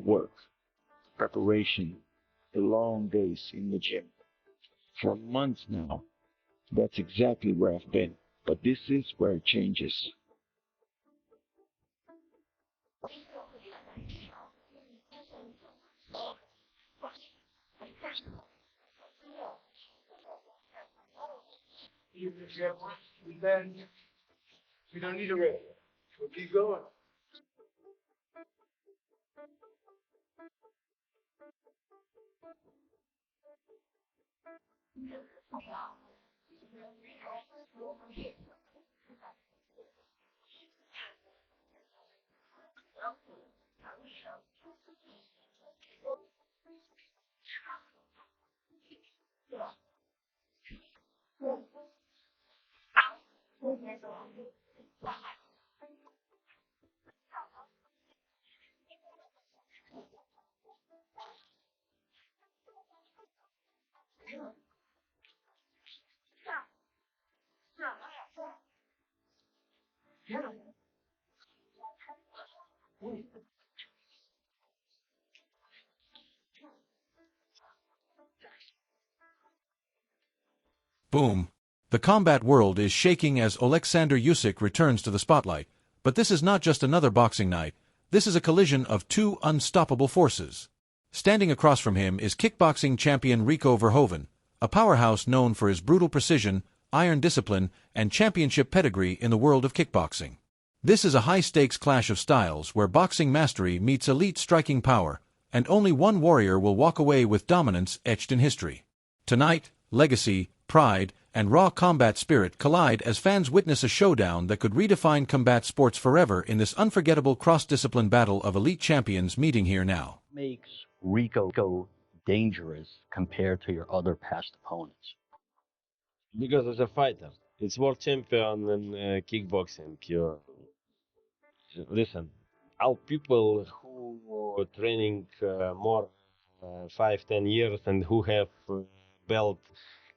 work, preparation, the long days in the gym. For months now, that's exactly where I've been. But this is where it changes. Then we don't need a race. We'll keep going. Boom. The combat world is shaking as Oleksandr Usyk returns to the spotlight. But this is not just another boxing night. This is a collision of two unstoppable forces. Standing across from him is kickboxing champion Rico Verhoeven, a powerhouse known for his brutal precision, iron discipline, and championship pedigree in the world of kickboxing. This is a high-stakes clash of styles where boxing mastery meets elite striking power, and only one warrior will walk away with dominance etched in history. Tonight, legacy, pride, and raw combat spirit collide as fans witness a showdown that could redefine combat sports forever in this unforgettable cross-discipline battle of elite champions meeting here now. Makes Rico dangerous compared to your other past opponents? Because as a fighter, it's world champion in kickboxing. Listen, all people who are training more 5-10 years and who have belt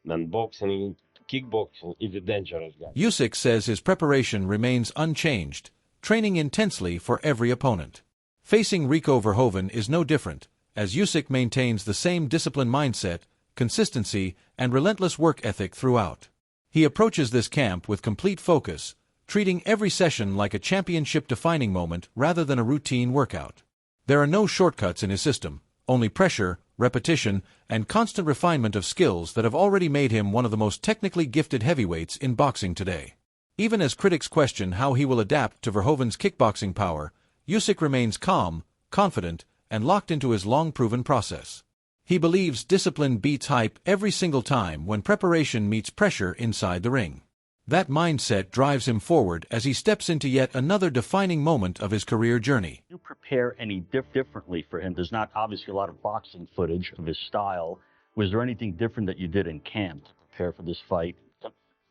than boxing, kickboxing is a dangerous guy. Usyk says his preparation remains unchanged, training intensely for every opponent. Facing Rico Verhoeven is no different, as Usyk maintains the same disciplined mindset, consistency, and relentless work ethic throughout. He approaches this camp with complete focus, treating every session like a championship-defining moment rather than a routine workout. There are no shortcuts in his system, only pressure, repetition, and constant refinement of skills that have already made him one of the most technically gifted heavyweights in boxing today. Even as critics question how he will adapt to Verhoeven's kickboxing power, Usyk remains calm, confident, and locked into his long-proven process. He believes discipline beats hype every single time when preparation meets pressure inside the ring. That mindset drives him forward as he steps into yet another defining moment of his career journey. You prepare any differently for him? There's not obviously a lot of boxing footage of his style. Was there anything different that you did in camp to prepare for this fight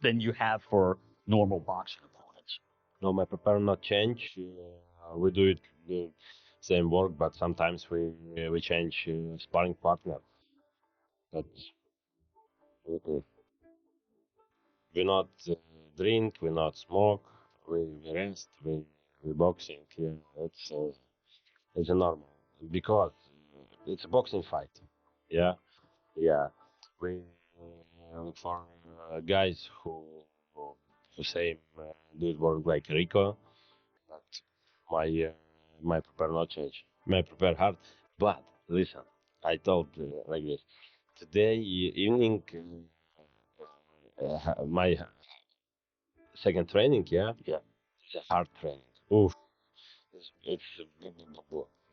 than you have for normal boxing opponents? No, my prepare not change. We do it the same work, but sometimes we change sparring partner. But we not drink, we not smoke, we rest, we boxing. Yeah, it's a normal because it's a boxing fight. Yeah, yeah. We look for guys who say do work like Rico, but my prepare not change. My prepare hard, but listen, I told like this today evening. My second training, yeah, it's a hard training. Oof, it's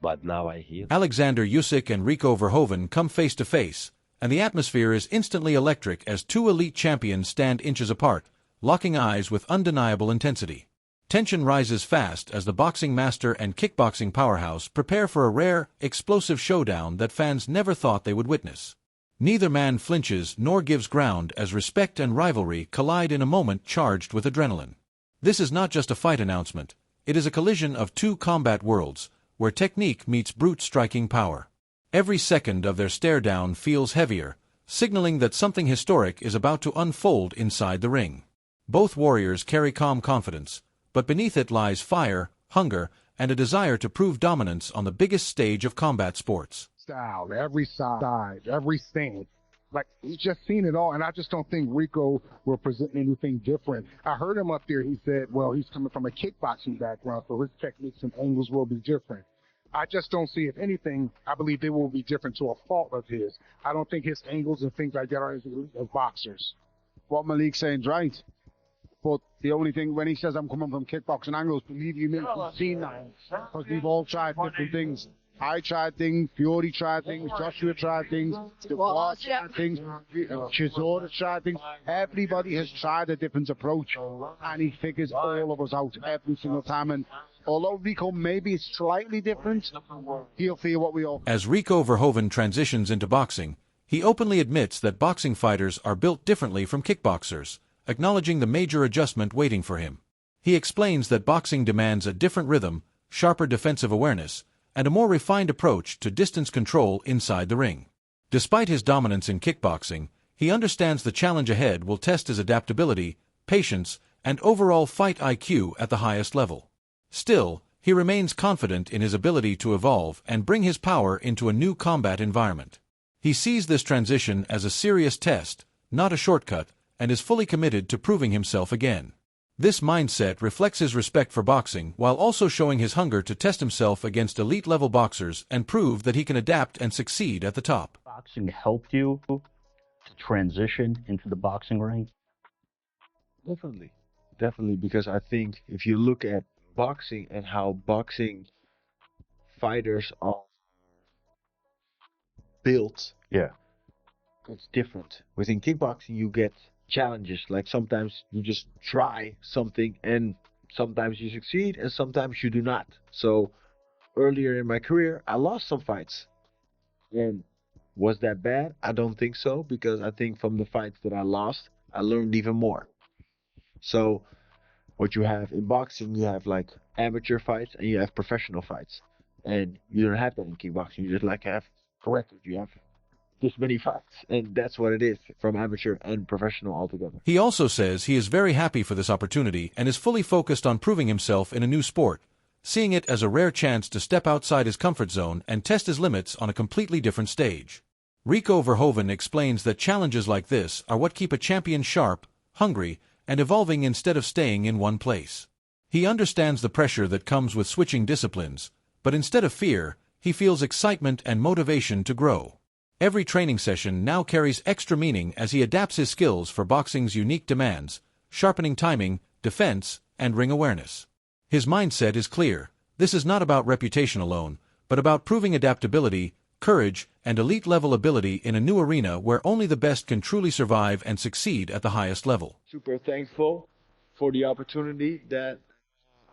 but now I hear. Oleksandr Usyk and Rico Verhoeven come face to face, and the atmosphere is instantly electric as two elite champions stand inches apart, locking eyes with undeniable intensity. Tension rises fast as the boxing master and kickboxing powerhouse prepare for a rare, explosive showdown that fans never thought they would witness. Neither man flinches nor gives ground as respect and rivalry collide in a moment charged with adrenaline. This is not just a fight announcement, it is a collision of two combat worlds, where technique meets brute striking power. Every second of their stare-down feels heavier, signaling that something historic is about to unfold inside the ring. Both warriors carry calm confidence, but beneath it lies fire, hunger, and a desire to prove dominance on the biggest stage of combat sports. Style, every side, every stance. Like, he's just seen it all, and I just don't think Rico will present anything different. I heard him up there, he said, well, he's coming from a kickboxing background, so his techniques and angles will be different. I just don't see, if anything, I believe they will be different to a fault of his. I don't think his angles and things like that are as elite as boxers. What Malik's saying is right. But the only thing, when he says I'm coming from kickboxing angles, believe you me, we've seen that. Because we've all tried different things. I tried things, Fury tried things, Joshua tried things, DeVos tried things, Chisora tried things. Everybody has tried a different approach, and he figures all of us out every single time. And although Rico maybe is slightly different, he'll feel what we all. As Rico Verhoeven transitions into boxing, he openly admits that boxing fighters are built differently from kickboxers, acknowledging the major adjustment waiting for him. He explains that boxing demands a different rhythm, sharper defensive awareness, and a more refined approach to distance control inside the ring. Despite his dominance in kickboxing, he understands the challenge ahead will test his adaptability, patience, and overall fight IQ at the highest level. Still, he remains confident in his ability to evolve and bring his power into a new combat environment. He sees this transition as a serious test, not a shortcut, and is fully committed to proving himself again. This mindset reflects his respect for boxing while also showing his hunger to test himself against elite-level boxers and prove that he can adapt and succeed at the top. Boxing helped you to transition into the boxing ring? Definitely, because I think if you look at boxing and how boxing fighters are built, Yeah. it's different. Within kickboxing, you get challenges. Like sometimes you just try something and sometimes you succeed and sometimes you do not. So earlier in my career, I lost some fights. And was that bad? I don't think so, because I think from the fights that I lost, I learned even more. So what you have in boxing, you have like amateur fights and you have professional fights. And you don't have that in kickboxing. You just like have corrected. You have this many fights, and that's what it is, from amateur and professional altogether. He also says he is very happy for this opportunity and is fully focused on proving himself in a new sport, seeing it as a rare chance to step outside his comfort zone and test his limits on a completely different stage. Rico Verhoeven explains that challenges like this are what keep a champion sharp, hungry, and evolving instead of staying in one place. He understands the pressure that comes with switching disciplines, but instead of fear, he feels excitement and motivation to grow. Every training session now carries extra meaning as he adapts his skills for boxing's unique demands, sharpening timing, defense, and ring awareness. His mindset is clear. This is not about reputation alone, but about proving adaptability, courage, and elite-level ability in a new arena where only the best can truly survive and succeed at the highest level. Super thankful for the opportunity that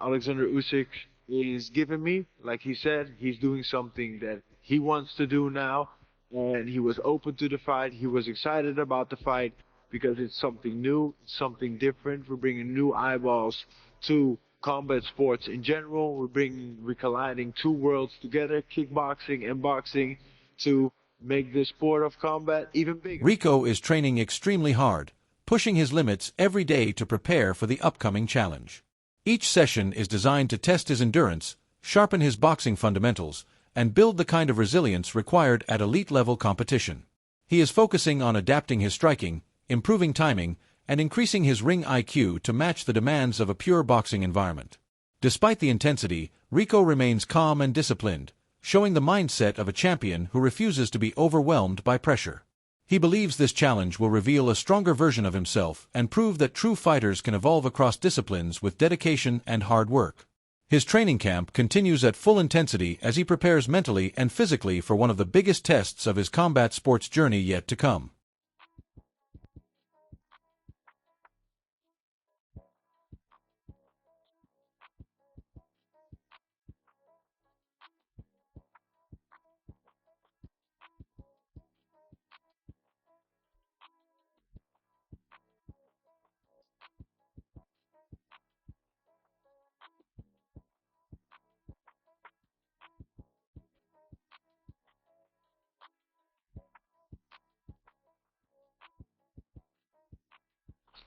Oleksandr Usyk is giving me. Like he said, he's doing something that he wants to do now. And he was open to the fight. He was excited about the fight because it's something new, something different. We're bringing new eyeballs to combat sports in general. We're colliding two worlds together, kickboxing and boxing, to make the sport of combat even bigger. Rico is training extremely hard, pushing his limits every day to prepare for the upcoming challenge. Each session is designed to test his endurance, sharpen his boxing fundamentals, and build the kind of resilience required at elite-level competition. He is focusing on adapting his striking, improving timing, and increasing his ring IQ to match the demands of a pure boxing environment. Despite the intensity, Rico remains calm and disciplined, showing the mindset of a champion who refuses to be overwhelmed by pressure. He believes this challenge will reveal a stronger version of himself and prove that true fighters can evolve across disciplines with dedication and hard work. His training camp continues at full intensity as he prepares mentally and physically for one of the biggest tests of his combat sports journey yet to come.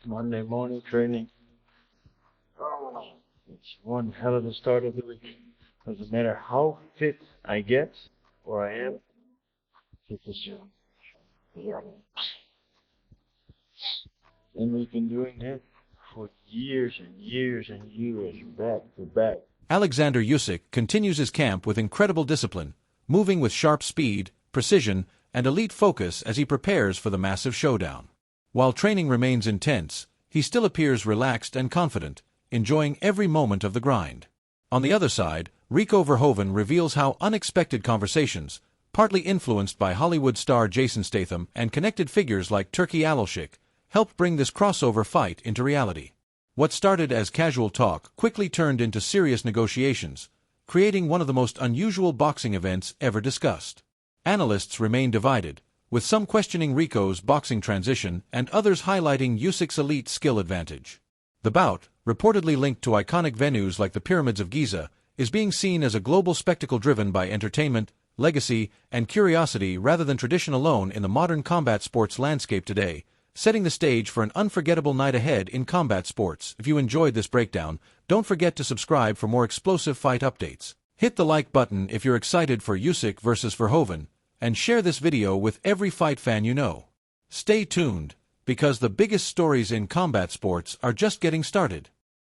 Monday morning training. It's one hell of a start of the week. Doesn't matter how fit I get or I am, and we've been doing that for years and years and years, back to back. Oleksandr Usyk continues his camp with incredible discipline, moving with sharp speed, precision, and elite focus as he prepares for the massive showdown. While training remains intense, he still appears relaxed and confident, enjoying every moment of the grind. On the other side, Rico Verhoeven reveals how unexpected conversations, partly influenced by Hollywood star Jason Statham and connected figures like Turkey Alalshik, helped bring this crossover fight into reality. What started as casual talk quickly turned into serious negotiations, creating one of the most unusual boxing events ever discussed. Analysts remain divided, with some questioning Rico's boxing transition and others highlighting Usyk's elite skill advantage. The bout, reportedly linked to iconic venues like the Pyramids of Giza, is being seen as a global spectacle driven by entertainment, legacy, and curiosity rather than tradition alone in the modern combat sports landscape today, setting the stage for an unforgettable night ahead in combat sports. If you enjoyed this breakdown, don't forget to subscribe for more explosive fight updates. Hit the like button if you're excited for Usyk versus Verhoeven, and share this video with every fight fan you know. Stay tuned, because the biggest stories in combat sports are just getting started.